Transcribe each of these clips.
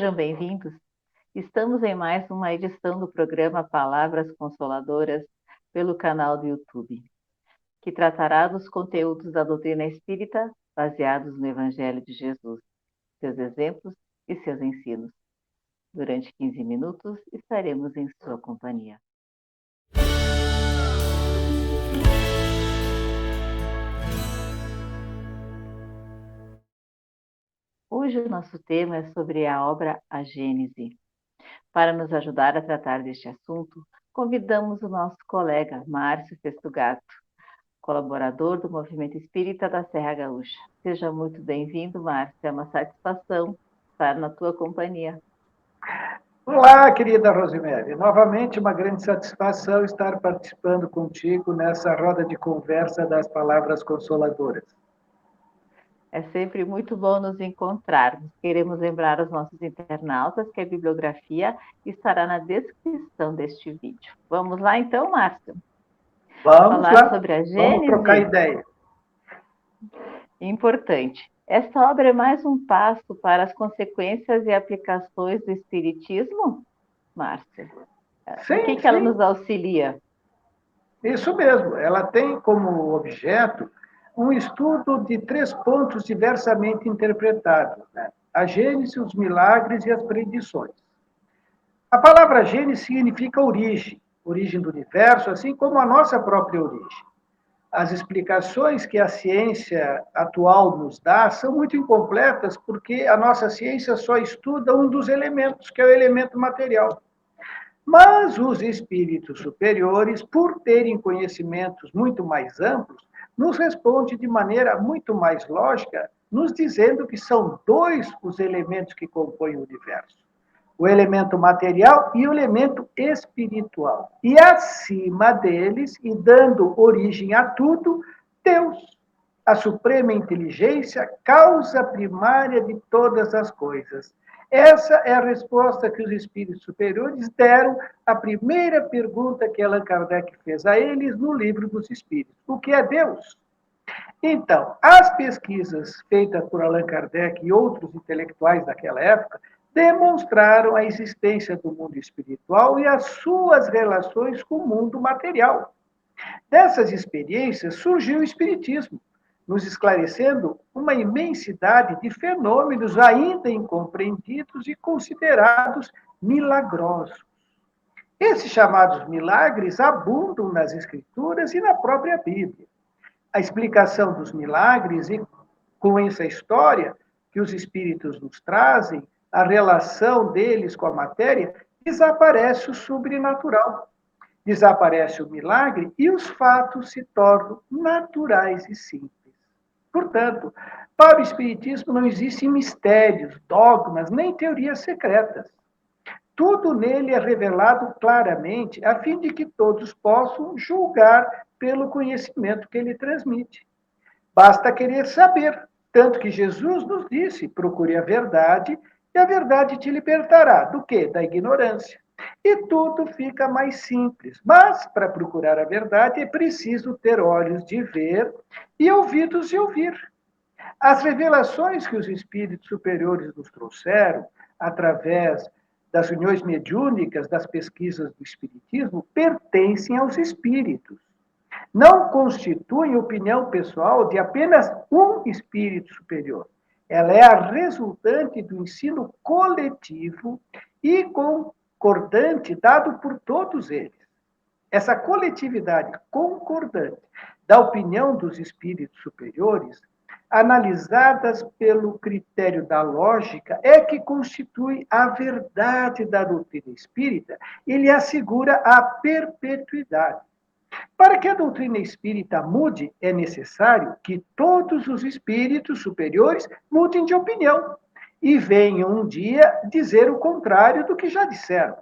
Sejam bem-vindos. Estamos em mais uma edição do programa Palavras Consoladoras pelo canal do YouTube, que tratará dos conteúdos da doutrina espírita baseados no Evangelho de Jesus, seus exemplos e seus ensinos. Durante 15 minutos estaremos em sua companhia. Hoje o nosso tema é sobre a obra A Gênese. Para nos ajudar a tratar deste assunto, convidamos o nosso colega Márcio Festugato, colaborador do Movimento Espírita da Serra Gaúcha. Seja muito bem-vindo, Márcio. É uma satisfação estar na tua companhia. Olá, querida Rosemary. Novamente, uma grande satisfação estar participando contigo nessa roda de conversa das Palavras Consoladoras. É sempre muito bom nos encontrarmos. Queremos lembrar aos nossos internautas que a bibliografia estará na descrição deste vídeo. Vamos lá então, Márcio? Vamos Falar lá, sobre a vamos trocar Gênese? ideia. Importante. Esta obra é mais um passo para as consequências e aplicações do Espiritismo, Márcia? O Sim, que ela sim, nos auxilia? isso mesmo. Ela tem como objeto um estudo de 3 pontos diversamente interpretados, né? A Gênese, os milagres e as predições. A palavra Gênese significa origem, origem do universo, assim como a nossa própria origem. As explicações que a ciência atual nos dá são muito incompletas, porque a nossa ciência só estuda um dos elementos, que é o elemento material. Mas os espíritos superiores, por terem conhecimentos muito mais amplos, nos respondem de maneira muito mais lógica, nos dizendo que são 2 os elementos que compõem o universo: o elemento material e o elemento espiritual. E acima deles, e dando origem a tudo, Deus, a suprema inteligência, causa primária de todas as coisas. Essa é a resposta que os espíritos superiores deram à primeira pergunta que Allan Kardec fez a eles no Livro dos Espíritos: o que é Deus? Então, as pesquisas feitas por Allan Kardec e outros intelectuais daquela época demonstraram a existência do mundo espiritual e as suas relações com o mundo material. Dessas experiências surgiu o Espiritismo, nos esclarecendo uma imensidade de fenômenos ainda incompreendidos e considerados milagrosos. Esses chamados milagres abundam nas Escrituras e na própria Bíblia. A explicação dos milagres e com essa história que os espíritos nos trazem, a relação deles com a matéria, desaparece o sobrenatural. Desaparece o milagre e os fatos se tornam naturais e simples. Portanto, para o Espiritismo não existem mistérios, dogmas, nem teorias secretas. Tudo nele é revelado claramente, a fim de que todos possam julgar pelo conhecimento que ele transmite. Basta querer saber, tanto que Jesus nos disse: procure a verdade, e a verdade te libertará. Do quê? Da ignorância. E tudo fica mais simples. Mas, para procurar a verdade, é preciso ter olhos de ver e ouvidos de ouvir. As revelações que os espíritos superiores nos trouxeram, através das reuniões mediúnicas, das pesquisas do espiritismo, pertencem aos espíritos. Não constituem opinião pessoal de apenas um espírito superior. Ela é a resultante do ensino coletivo e concordante dado por todos eles. Essa coletividade concordante da opinião dos espíritos superiores, analisadas pelo critério da lógica, é que constitui a verdade da doutrina espírita e lhe assegura a perpetuidade. Para que a doutrina espírita mude, é necessário que todos os espíritos superiores mudem de opinião e venham um dia dizer o contrário do que já disseram.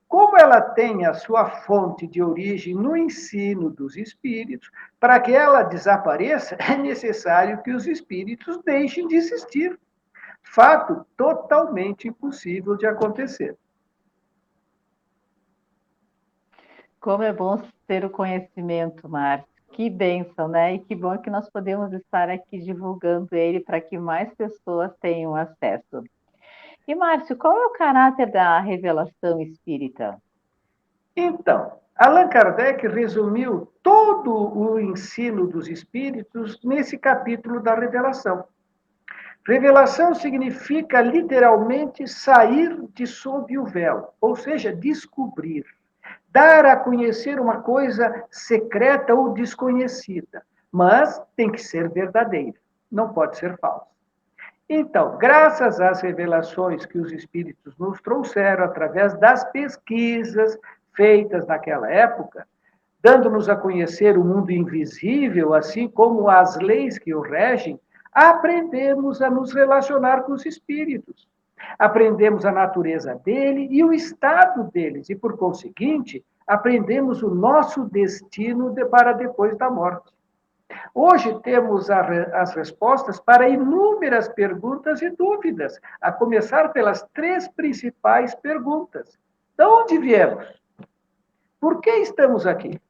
Como ela tem a sua fonte de origem no ensino dos espíritos, para que ela desapareça, é necessário que os espíritos deixem de existir. Fato totalmente impossível de acontecer. Como é bom ter o conhecimento, Márcio. Que bênção, né? E que bom que nós podemos estar aqui divulgando ele para que mais pessoas tenham acesso. E, Márcio, qual é o caráter da revelação espírita? Então, Allan Kardec resumiu todo o ensino dos espíritos nesse capítulo da revelação. Revelação significa literalmente sair de sob o véu, ou seja, descobrir, dar a conhecer uma coisa secreta ou desconhecida, mas tem que ser verdadeira, não pode ser falsa. Então, graças às revelações que os espíritos nos trouxeram através das pesquisas feitas naquela época, dando-nos a conhecer o mundo invisível, assim como as leis que o regem, aprendemos a nos relacionar com os espíritos. Aprendemos a natureza dele e o estado deles, e por conseguinte, aprendemos o nosso destino para depois da morte. Hoje temos as respostas para inúmeras perguntas e dúvidas, a começar pelas três principais perguntas. De onde viemos? Por que estamos aqui?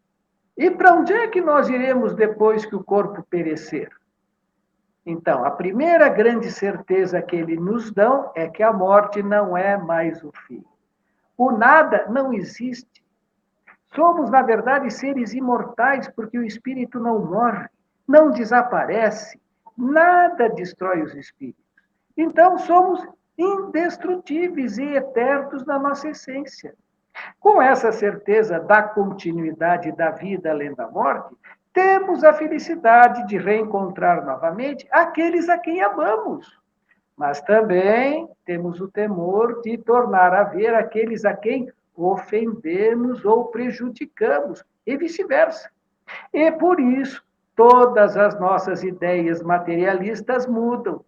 E para onde é que nós iremos depois que o corpo perecer? Então, a primeira grande certeza que eles nos dão é que a morte não é mais o fim. O nada não existe. Somos, na verdade, seres imortais, porque o espírito não morre, não desaparece, nada destrói os espíritos. Então, somos indestrutíveis e eternos na nossa essência. Com essa certeza da continuidade da vida além da morte, temos a felicidade de reencontrar novamente aqueles a quem amamos. Mas também temos o temor de tornar a ver aqueles a quem ofendemos ou prejudicamos, e vice-versa. E por isso, todas as nossas ideias materialistas mudam,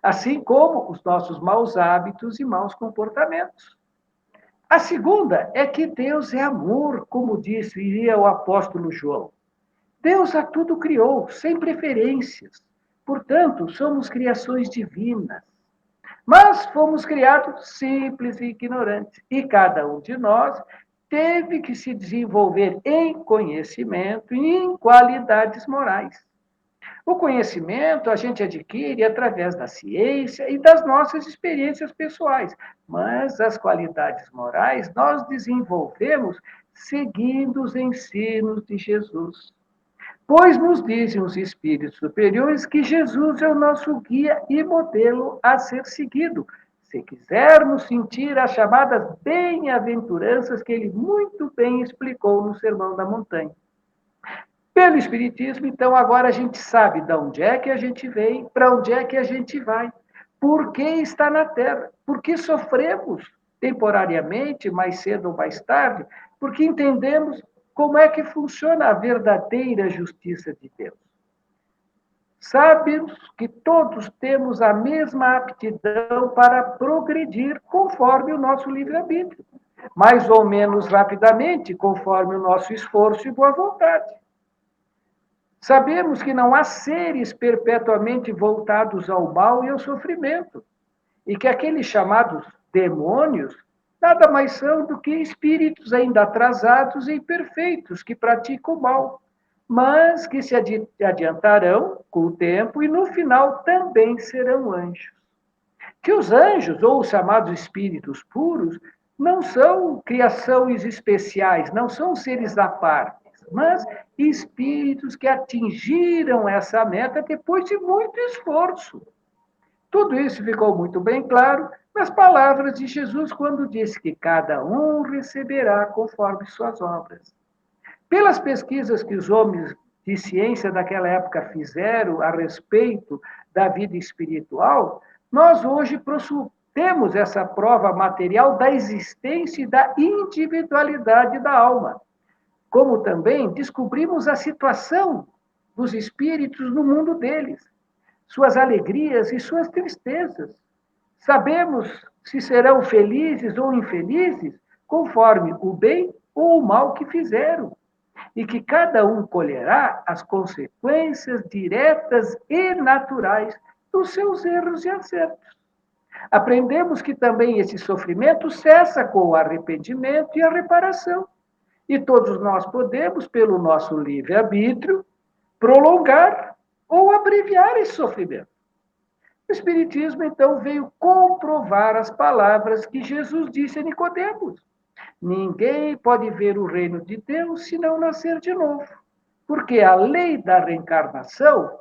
assim como os nossos maus hábitos e maus comportamentos. A segunda é que Deus é amor, como disse o apóstolo João. Deus a tudo criou, sem preferências. Portanto, somos criações divinas. Mas fomos criados simples e ignorantes. E cada um de nós teve que se desenvolver em conhecimento e em qualidades morais. O conhecimento a gente adquire através da ciência e das nossas experiências pessoais, mas as qualidades morais nós desenvolvemos seguindo os ensinos de Jesus. Pois nos dizem os espíritos superiores que Jesus é o nosso guia e modelo a ser seguido, se quisermos sentir as chamadas bem-aventuranças que ele muito bem explicou no Sermão da Montanha. Pelo Espiritismo, então, agora a gente sabe de onde é que a gente veio, para onde é que a gente vai, por que está na Terra, por que sofremos temporariamente, mais cedo ou mais tarde, porque entendemos como é que funciona a verdadeira justiça de Deus. Sabemos que todos temos a mesma aptidão para progredir conforme o nosso livre-arbítrio, mais ou menos rapidamente, conforme o nosso esforço e boa vontade. Sabemos que não há seres perpetuamente voltados ao mal e ao sofrimento, e que aqueles chamados demônios nada mais são do que espíritos ainda atrasados e imperfeitos que praticam o mal, mas que se adiantarão com o tempo e no final também serão anjos. Que os anjos, ou os chamados espíritos puros, não são criações especiais, não são seres à parte, mas espíritos que atingiram essa meta depois de muito esforço. Tudo isso ficou muito bem claro nas palavras de Jesus quando disse que cada um receberá conforme suas obras. Pelas pesquisas que os homens de ciência daquela época fizeram a respeito da vida espiritual, nós hoje temos essa prova material da existência e da individualidade da alma. Como também descobrimos a situação dos espíritos no mundo deles, suas alegrias e suas tristezas. Sabemos se serão felizes ou infelizes conforme o bem ou o mal que fizeram, e que cada um colherá as consequências diretas e naturais dos seus erros e acertos. Aprendemos que também esse sofrimento cessa com o arrependimento e a reparação. E todos nós podemos, pelo nosso livre-arbítrio, prolongar ou abreviar esse sofrimento. O Espiritismo, então, veio comprovar as palavras que Jesus disse a Nicodemos. Ninguém pode ver o reino de Deus se não nascer de novo, porque a lei da reencarnação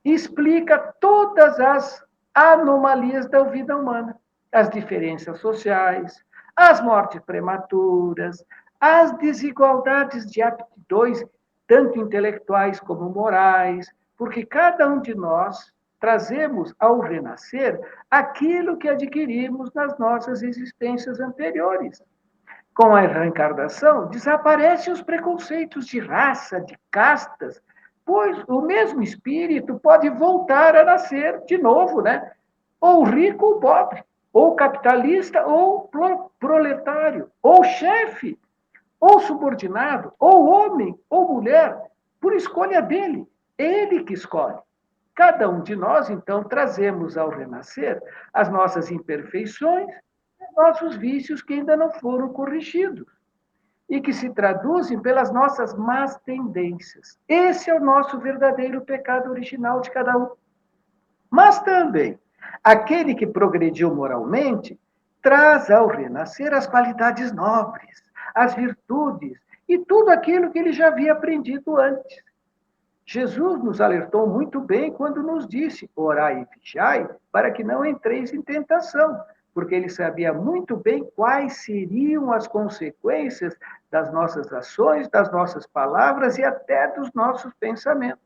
explica todas as anomalias da vida humana, as diferenças sociais, as mortes prematuras, as desigualdades de aptidões, tanto intelectuais como morais, porque cada um de nós trazemos ao renascer aquilo que adquirimos nas nossas existências anteriores. Com a reencarnação, desaparecem os preconceitos de raça, de castas, pois o mesmo espírito pode voltar a nascer de novo, né? Ou rico ou pobre, ou capitalista ou proletário, ou chefe, ou subordinado, ou homem ou mulher, por escolha dele. Ele que escolhe. Cada um de nós, então, trazemos ao renascer as nossas imperfeições, nossos vícios que ainda não foram corrigidos e que se traduzem pelas nossas más tendências. Esse é o nosso verdadeiro pecado original de cada um. Mas também, aquele que progrediu moralmente traz ao renascer as qualidades nobres, as virtudes e tudo aquilo que ele já havia aprendido antes. Jesus nos alertou muito bem quando nos disse: orai e vigiai, para que não entreis em tentação, porque ele sabia muito bem quais seriam as consequências das nossas ações, das nossas palavras e até dos nossos pensamentos.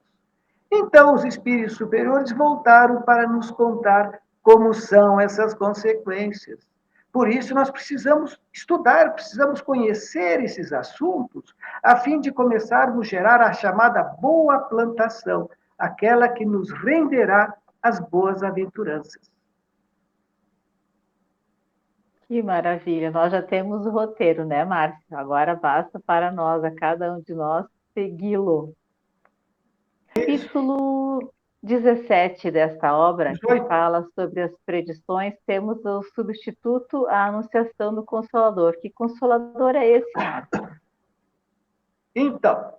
Então, os espíritos superiores voltaram para nos contar como são essas consequências. Por isso, nós precisamos estudar, precisamos conhecer esses assuntos, a fim de começarmos a gerar a chamada boa plantação, aquela que nos renderá as boas aventuranças. Que maravilha! Nós já temos o roteiro, né, Márcio? Agora basta para nós, a cada um de nós, segui-lo. Capítulo 17 desta obra, que fala sobre as predições, temos o substituto, a anunciação do Consolador. Que Consolador é esse, Márcio? Então,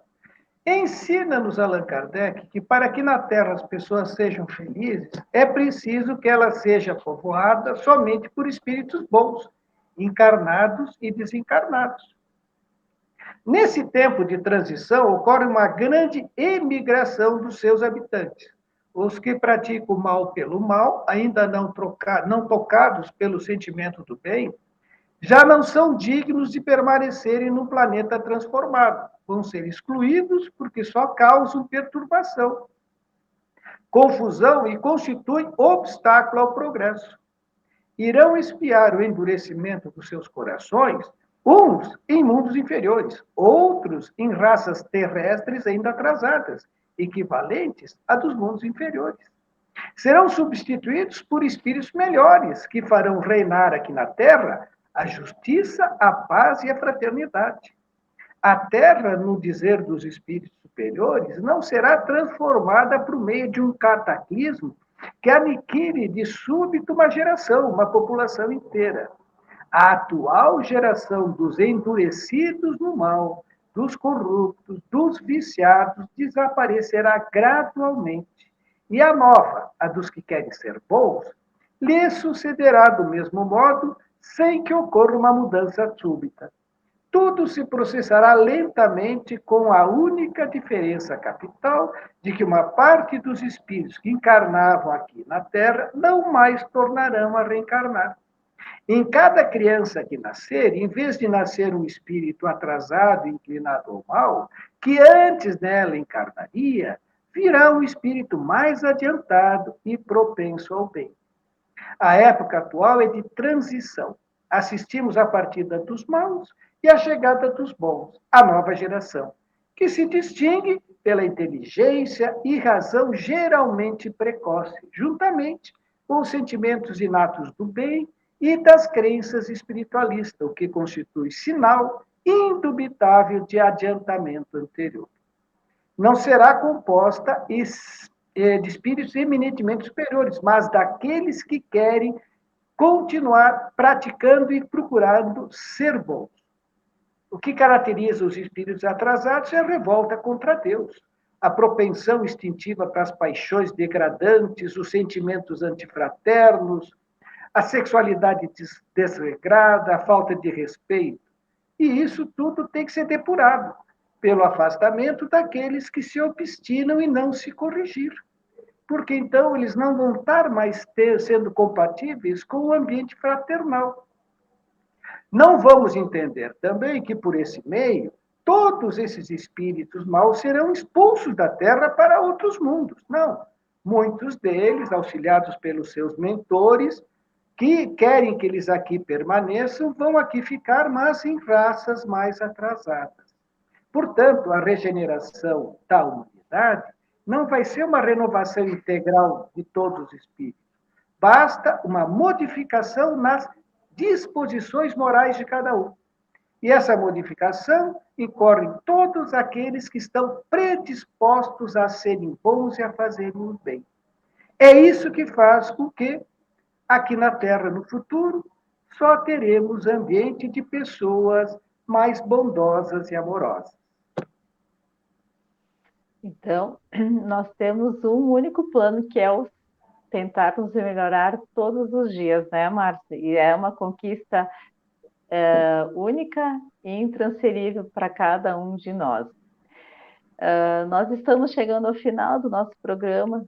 ensina-nos Allan Kardec que para que na Terra as pessoas sejam felizes, é preciso que ela seja povoada somente por espíritos bons, encarnados e desencarnados. Nesse tempo de transição, ocorre uma grande emigração dos seus habitantes. Os que praticam o mal pelo mal, ainda não tocados pelo sentimento do bem, já não são dignos de permanecerem no planeta transformado. Vão ser excluídos porque só causam perturbação, confusão e constituem obstáculo ao progresso. Irão espiar o endurecimento dos seus corações, uns em mundos inferiores, outros em raças terrestres ainda atrasadas, equivalentes a dos mundos inferiores. Serão substituídos por espíritos melhores, que farão reinar aqui na Terra a justiça, a paz e a fraternidade. A Terra, no dizer dos espíritos superiores, não será transformada por meio de um cataclismo que aniquile de súbito uma geração, uma população inteira. A atual geração dos endurecidos no mal, dos corruptos, dos viciados, desaparecerá gradualmente. E a nova, a dos que querem ser bons, lhes sucederá do mesmo modo, sem que ocorra uma mudança súbita. Tudo se processará lentamente, com a única diferença capital de que uma parte dos espíritos que encarnavam aqui na Terra não mais tornarão a reencarnar. Em cada criança que nascer, em vez de nascer um espírito atrasado, inclinado ao mal, que antes nela encarnaria, virá um espírito mais adiantado e propenso ao bem. A época atual é de transição. Assistimos à partida dos maus e à chegada dos bons, a nova geração, que se distingue pela inteligência e razão geralmente precoce, juntamente com os sentimentos inatos do bem e das crenças espiritualistas, o que constitui sinal indubitável de adiantamento anterior. Não será composta de espíritos eminentemente superiores, mas daqueles que querem continuar praticando e procurando ser bons. O que caracteriza os espíritos atrasados é a revolta contra Deus, a propensão instintiva para as paixões degradantes, os sentimentos antifraternos, a sexualidade desregrada, a falta de respeito. E isso tudo tem que ser depurado pelo afastamento daqueles que se obstinam em não se corrigir. Porque então eles não vão estar mais sendo compatíveis com o ambiente fraternal. Não vamos entender também que, por esse meio, todos esses espíritos maus serão expulsos da Terra para outros mundos. Não. Muitos deles, auxiliados pelos seus mentores, que querem que eles aqui permaneçam, vão aqui ficar, mas em raças mais atrasadas. Portanto, a regeneração da humanidade não vai ser uma renovação integral de todos os espíritos. Basta uma modificação nas disposições morais de cada um. E essa modificação incorre em todos aqueles que estão predispostos a serem bons e a fazerem o bem. É isso que faz com que, aqui na Terra, no futuro, só teremos ambiente de pessoas mais bondosas e amorosas. Então, nós temos um único plano, que é o tentar nos melhorar todos os dias, né, Márcia? E é uma conquista única e intransferível para cada um de nós. Nós estamos chegando ao final do nosso programa.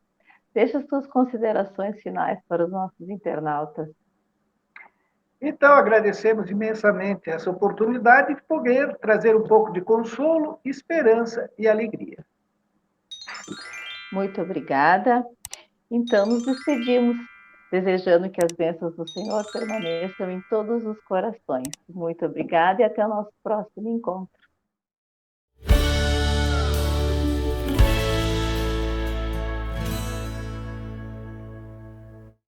Deixa as suas considerações finais para os nossos internautas. Então, agradecemos imensamente essa oportunidade de poder trazer um pouco de consolo, esperança e alegria. Muito obrigada. Então, nos despedimos, desejando que as bênçãos do Senhor permaneçam em todos os corações. Muito obrigada e até o nosso próximo encontro.